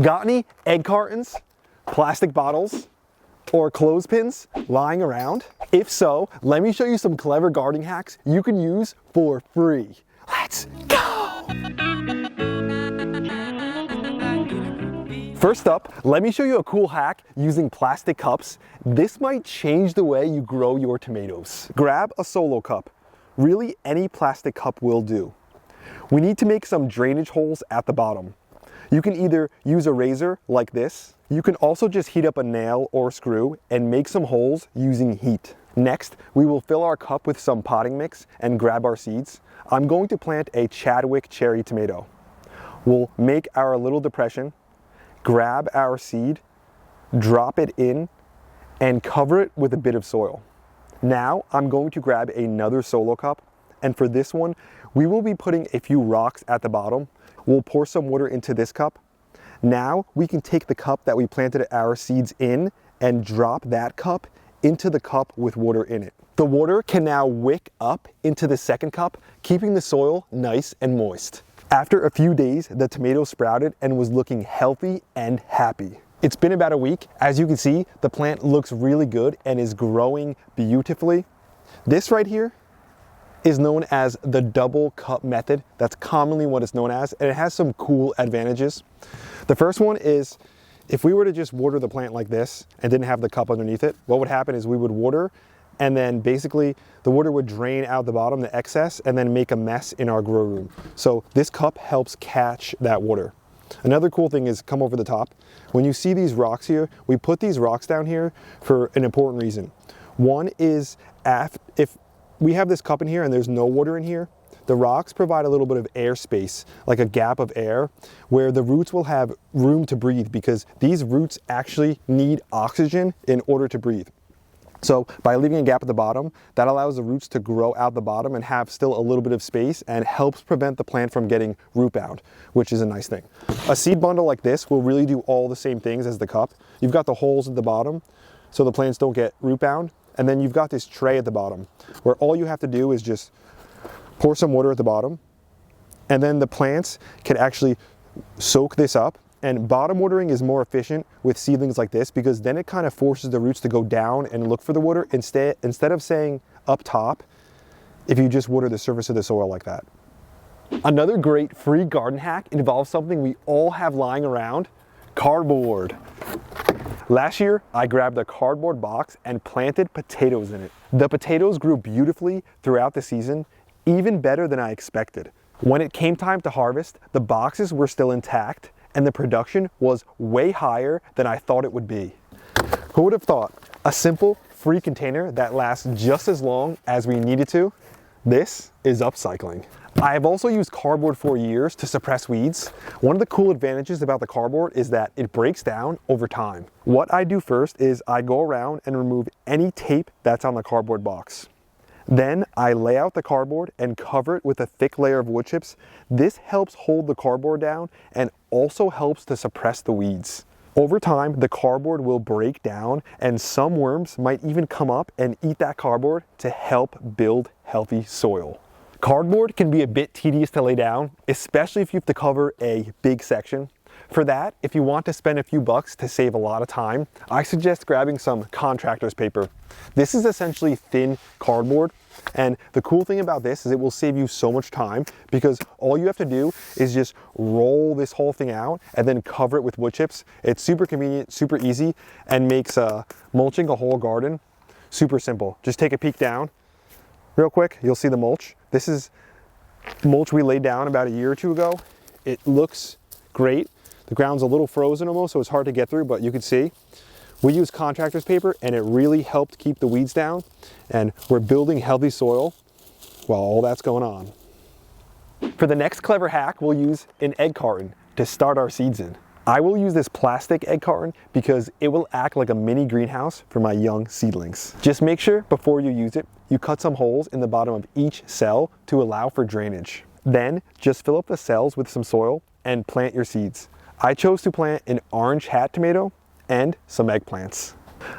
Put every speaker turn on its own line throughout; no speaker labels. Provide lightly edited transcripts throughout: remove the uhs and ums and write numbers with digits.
Got any egg cartons, plastic bottles, or clothespins lying around? If so, let me show you some clever gardening hacks you can use for free. Let's go! First up, let me show you a cool hack using plastic cups. This might change the way you grow your tomatoes. Grab a solo cup. Really, any plastic cup will do. We need to make some drainage holes at the bottom. You can either use a razor like this. You can also just heat up a nail or screw and make some holes using heat. Next, we will fill our cup with some potting mix and grab our seeds. I'm going to plant a Chadwick cherry tomato. We'll make our little depression, grab our seed, drop it in, and cover it with a bit of soil. Now, I'm going to grab another solo cup, and for this one, we will be putting a few rocks at the bottom. We'll pour some water into this cup. Now we can take the cup that we planted our seeds in and drop that cup into the cup with water in it. The water can now wick up into the second cup, keeping the soil nice and moist. After a few days, the tomato sprouted and was looking healthy and happy. It's been about a week. As you can see, the plant looks really good and is growing beautifully. This right here is known as the double cup method. That's commonly what it's known as, and it has some cool advantages. The first one is, if we were to just water the plant like this and didn't have the cup underneath it, what would happen is we would water, and then basically the water would drain out the bottom, the excess, and then make a mess in our grow room. So this cup helps catch that water. Another cool thing is, come over the top. When you see these rocks here, we put these rocks down here for an important reason. One is, if we have this cup in here and there's no water in here, the rocks provide a little bit of air space, like a gap of air, where the roots will have room to breathe, because these roots actually need oxygen in order to breathe. So by leaving a gap at the bottom, that allows the roots to grow out the bottom and have still a little bit of space, and helps prevent the plant from getting root bound, which is a nice thing. A seed bundle like this will really do all the same things as the cup. You've got the holes at the bottom so the plants don't get root bound, and then you've got this tray at the bottom where all you have to do is just pour some water at the bottom, and then the plants can actually soak this up. And bottom watering is more efficient with seedlings like this, because then it kind of forces the roots to go down and look for the water instead of saying up top, if you just water the surface of the soil like that. Another great free garden hack involves something we all have lying around: cardboard. Last year, I grabbed a cardboard box and planted potatoes in it. The potatoes grew beautifully throughout the season, even better than I expected. When it came time to harvest, the boxes were still intact, and the production was way higher than I thought it would be. Who would have thought? A simple, free container that lasts just as long as we need it to? This is upcycling. I have also used cardboard for years to suppress weeds. One of the cool advantages about the cardboard is that it breaks down over time. What I do first is I go around and remove any tape that's on the cardboard box. Then I lay out the cardboard and cover it with a thick layer of wood chips. This helps hold the cardboard down and also helps to suppress the weeds. Over time, the cardboard will break down, and some worms might even come up and eat that cardboard to help build healthy soil. Cardboard can be a bit tedious to lay down, especially if you have to cover a big section. For that, if you want to spend a few bucks to save a lot of time, I suggest grabbing some contractor's paper. This is essentially thin cardboard, and the cool thing about this is it will save you so much time, because all you have to do is just roll this whole thing out and then cover it with wood chips. It's super convenient, super easy, and makes mulching a whole garden super simple. Just take a peek down real quick, you'll see the mulch. This is mulch we laid down about a year or two ago. It looks great. The ground's a little frozen almost, so it's hard to get through, but you can see we use contractor's paper, and it really helped keep the weeds down, and we're building healthy soil while all that's going on. For the next clever hack, we'll use an egg carton to start our seeds in. I will use this plastic egg carton because it will act like a mini greenhouse for my young seedlings. Just make sure before you use it, you cut some holes in the bottom of each cell to allow for drainage. Then just fill up the cells with some soil and plant your seeds. I chose to plant an orange hat tomato and some eggplants.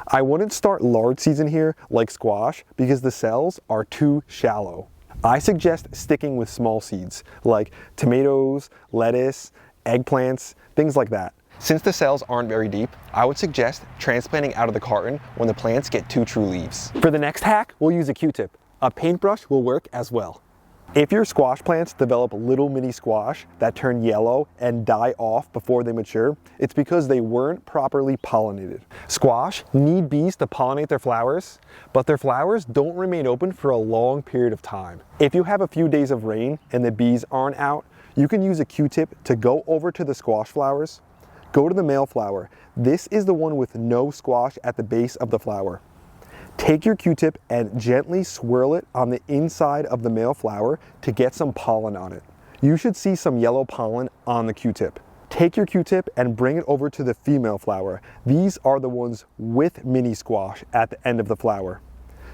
I wouldn't start large seeds in here like squash because the cells are too shallow. I suggest sticking with small seeds like tomatoes, lettuce, eggplants, things like that. Since the cells aren't very deep, I would suggest transplanting out of the carton when the plants get 2 true leaves. For the next hack, we'll use a Q-tip. A paintbrush will work as well. If your squash plants develop little mini squash that turn yellow and die off before they mature, it's because they weren't properly pollinated. Squash need bees to pollinate their flowers, but their flowers don't remain open for a long period of time. If you have a few days of rain and the bees aren't out, you can use a Q-tip to go over to the squash flowers. Go to the male flower. This is the one with no squash at the base of the flower. Take your Q-tip and gently swirl it on the inside of the male flower to get some pollen on it. You should see some yellow pollen on the Q-tip. Take your Q-tip and bring it over to the female flower. These are the ones with mini squash at the end of the flower.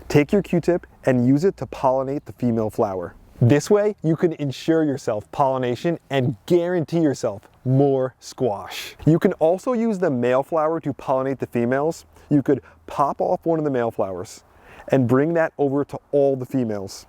Take your Q-tip and use it to pollinate the female flower. This way, you can ensure yourself pollination and guarantee yourself more squash. You can also use the male flower to pollinate the females. You could pop off one of the male flowers and bring that over to all the females.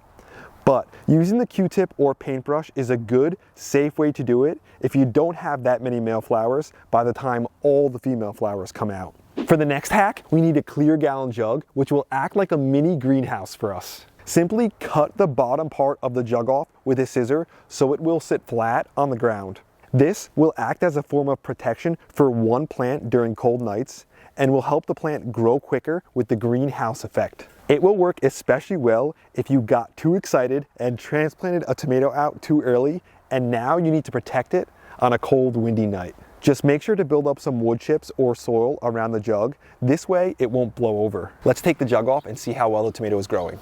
But using the Q-tip or paintbrush is a good, safe way to do it if you don't have that many male flowers by the time all the female flowers come out. For the next hack, we need a clear gallon jug, which will act like a mini greenhouse for us. Simply cut the bottom part of the jug off with a scissor so it will sit flat on the ground. This will act as a form of protection for one plant during cold nights and will help the plant grow quicker with the greenhouse effect. It will work especially well if you got too excited and transplanted a tomato out too early and now you need to protect it on a cold, windy night. Just make sure to build up some wood chips or soil around the jug. This way it won't blow over. Let's take the jug off and see how well the tomato is growing.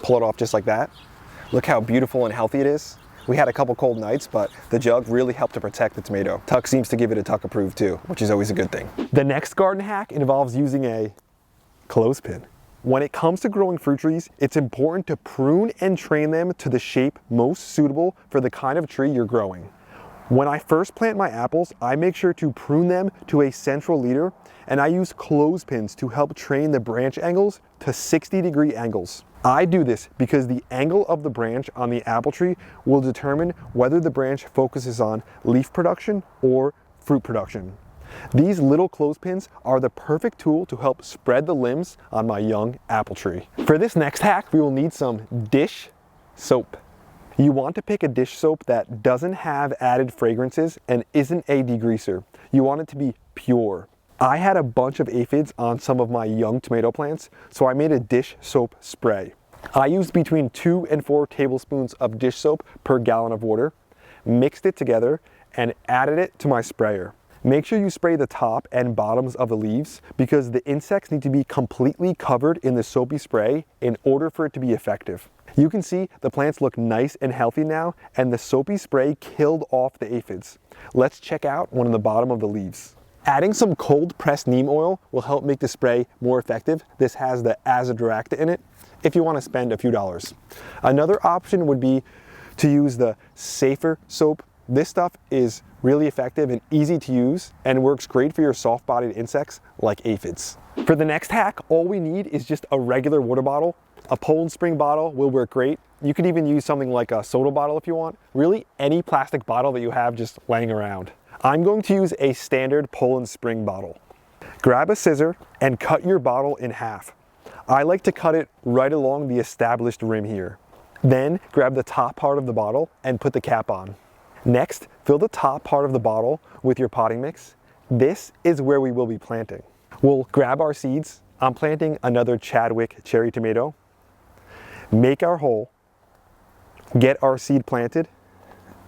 Pull it off just like that. Look how beautiful and healthy it is. We had a couple cold nights, but the jug really helped to protect the tomato. Tuck seems to give it a Tuck approved too, which is always a good thing. The next garden hack involves using a clothespin. When it comes to growing fruit trees, it's important to prune and train them to the shape most suitable for the kind of tree you're growing. When I first plant my apples, I make sure to prune them to a central leader, and I use clothespins to help train the branch angles to 60-degree angles. I do this because the angle of the branch on the apple tree will determine whether the branch focuses on leaf production or fruit production. These little clothespins are the perfect tool to help spread the limbs on my young apple tree. For this next hack, we will need some dish soap. You want to pick a dish soap that doesn't have added fragrances and isn't a degreaser. You want it to be pure. I had a bunch of aphids on some of my young tomato plants, so I made a dish soap spray. I used between 2 and 4 tablespoons of dish soap per gallon of water, mixed it together, and added it to my sprayer. Make sure you spray the top and bottoms of the leaves because the insects need to be completely covered in the soapy spray in order for it to be effective. You can see the plants look nice and healthy now, and the soapy spray killed off the aphids. Let's check out one on the bottom of the leaves. Adding some cold pressed neem oil will help make the spray more effective. This has the azadirachta in it if you want to spend a few dollars. Another option would be to use the safer soap. This stuff is really effective and easy to use and works great for your soft-bodied insects like aphids. For the next hack, all we need is just a regular water bottle. A Poland Spring bottle will work great. You could even use something like a soda bottle if you want. Really, any plastic bottle that you have just laying around. I'm going to use a standard Poland Spring bottle. Grab a scissor and cut your bottle in half. I like to cut it right along the established rim here. Then grab the top part of the bottle and put the cap on. Next, fill the top part of the bottle with your potting mix. This is where we will be planting. We'll grab our seeds. I'm planting another Chadwick cherry tomato. Make our hole, get our seed planted,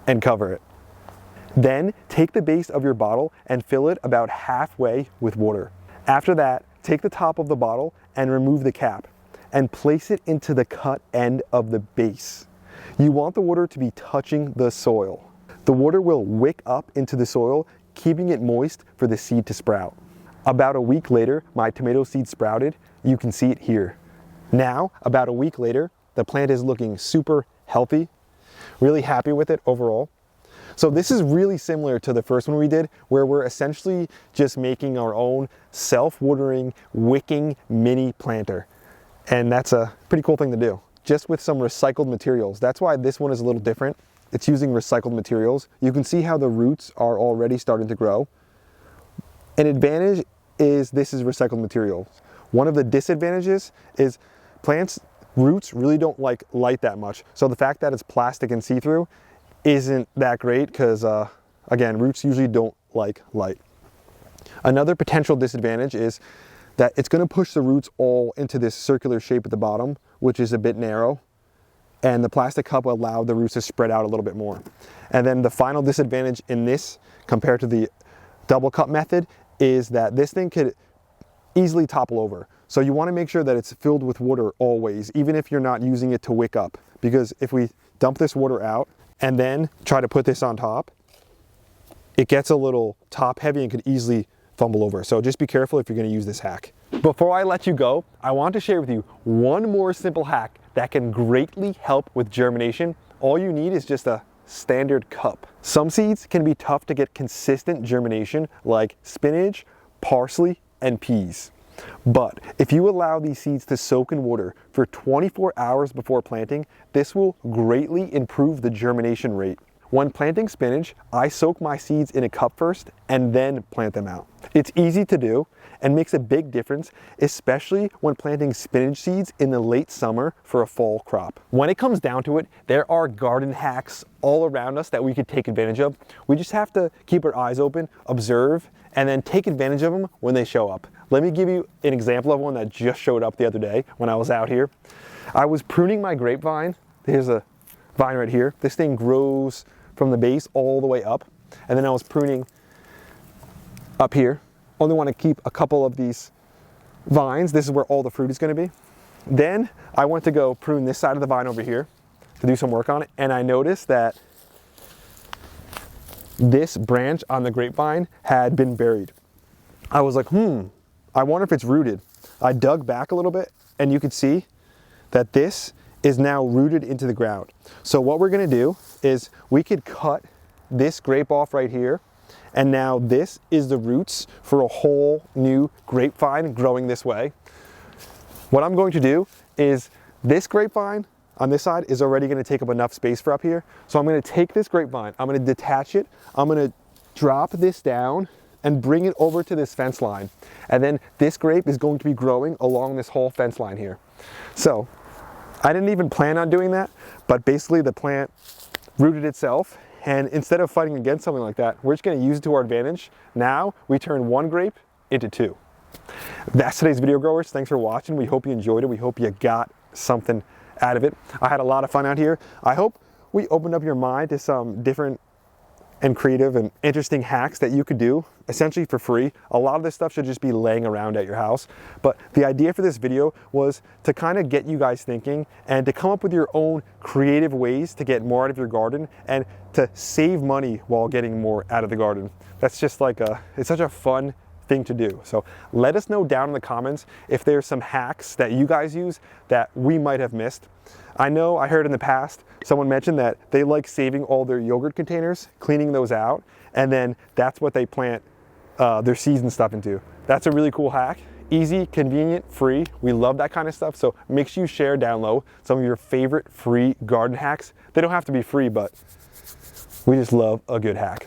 and cover it. Then take the base of your bottle and fill it about halfway with water. After that, take the top of the bottle and remove the cap and place it into the cut end of the base. You want the water to be touching the soil. The water will wick up into the soil, keeping it moist for the seed to sprout. About a week later, my tomato seed sprouted. You can see it here. Now, about a week later, the plant is looking super healthy. Really happy with it overall. So this is really similar to the first one we did, where we're essentially just making our own self-watering, wicking mini planter. And that's a pretty cool thing to do, just with some recycled materials. That's why this one is a little different. It's using recycled materials. You can see how the roots are already starting to grow. An advantage is this is recycled material. One of the disadvantages is plants' roots really don't like light that much. So the fact that it's plastic and see-through isn't that great because, again, roots usually don't like light. Another potential disadvantage is that it's going to push the roots all into this circular shape at the bottom, which is a bit narrow, and the plastic cup will allow the roots to spread out a little bit more. And then the final disadvantage in this compared to the double cup method is that this thing could easily topple over. So you want to make sure that it's filled with water always, even if you're not using it to wick up, because if we dump this water out and then try to put this on top, it gets a little top heavy and could easily fumble over. So just be careful if you're going to use this hack. Before I let you go, I want to share with you one more simple hack that can greatly help with germination. All you need is just a standard cup. Some seeds can be tough to get consistent germination, like spinach, parsley, and peas. But if you allow these seeds to soak in water for 24 hours before planting, this will greatly improve the germination rate. When planting spinach, I soak my seeds in a cup first and then plant them out. It's easy to do and makes a big difference, especially when planting spinach seeds in the late summer for a fall crop. When it comes down to it, there are garden hacks all around us that we could take advantage of. We just have to keep our eyes open, observe, and then take advantage of them when they show up. Let me give you an example of one that just showed up the other day when I was out here. I was pruning my grapevine. There's a vine right here. This thing grows from the base all the way up. And then I was pruning up here. Only want to keep a couple of these vines. This is where all the fruit is going to be. Then I went to go prune this side of the vine over here to do some work on it. And I noticed that this branch on the grapevine had been buried. I was like, I wonder if it's rooted. I dug back a little bit and you could see that this is now rooted into the ground. So what we're gonna do is we could cut this grape off right here, and now this is the roots for a whole new grapevine growing this way. What I'm going to do is this grapevine on this side is already gonna take up enough space for up here. So I'm gonna take this grapevine, I'm gonna detach it, I'm gonna drop this down and bring it over to this fence line. And then this grape is going to be growing along this whole fence line here. So I didn't even plan on doing that, but basically the plant rooted itself, and instead of fighting against something like that, we're just gonna use it to our advantage. Now we turn one grape into two. That's today's video, growers. Thanks for watching. We hope you enjoyed it. We hope you got something out of it. I had a lot of fun out here. I hope we opened up your mind to some different and creative and interesting hacks that you could do essentially for free. A lot of this stuff should just be laying around at your house. But the idea for this video was to kind of get you guys thinking and to come up with your own creative ways to get more out of your garden and to save money while getting more out of the garden. That's just like it's such a fun thing to do. So let us know down in the comments if there's some hacks that you guys use that we might have missed. I know I heard in the past someone mentioned that they like saving all their yogurt containers, cleaning those out, and then that's what they plant their seeds and stuff into. That's a really cool hack. Easy, convenient, free. We love that kind of stuff. So make sure you share down low some of your favorite free garden hacks. They don't have to be free, but we just love a good hack.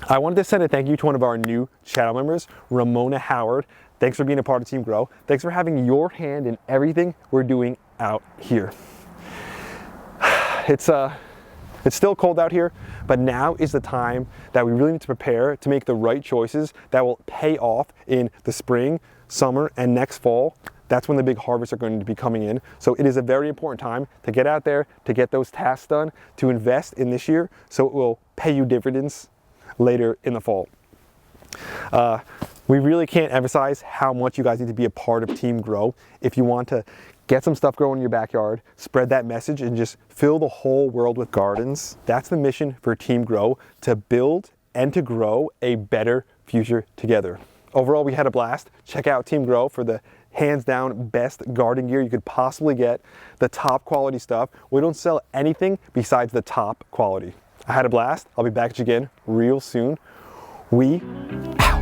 I wanted to send a thank you to one of our new channel members, Ramona Howard. Thanks for being a part of Team Grow. Thanks for having your hand in everything we're doing out here. It's still cold out here, but now is the time that we really need to prepare to make the right choices that will pay off in the spring, summer, and next fall. That's when the big harvests are going to be coming in. So it is a very important time to get out there, to get those tasks done, to invest in this year so it will pay you dividends later in the fall. We really can't emphasize how much you guys need to be a part of Team Grow if you want to get some stuff growing in your backyard, spread that message, and just fill the whole world with gardens. That's the mission for Team Grow, to build and to grow a better future together. Overall, we had a blast. Check out Team Grow for the hands down best garden gear you could possibly get, the top quality stuff. We don't sell anything besides the top quality. I had a blast. I'll be back at you again real soon. We out.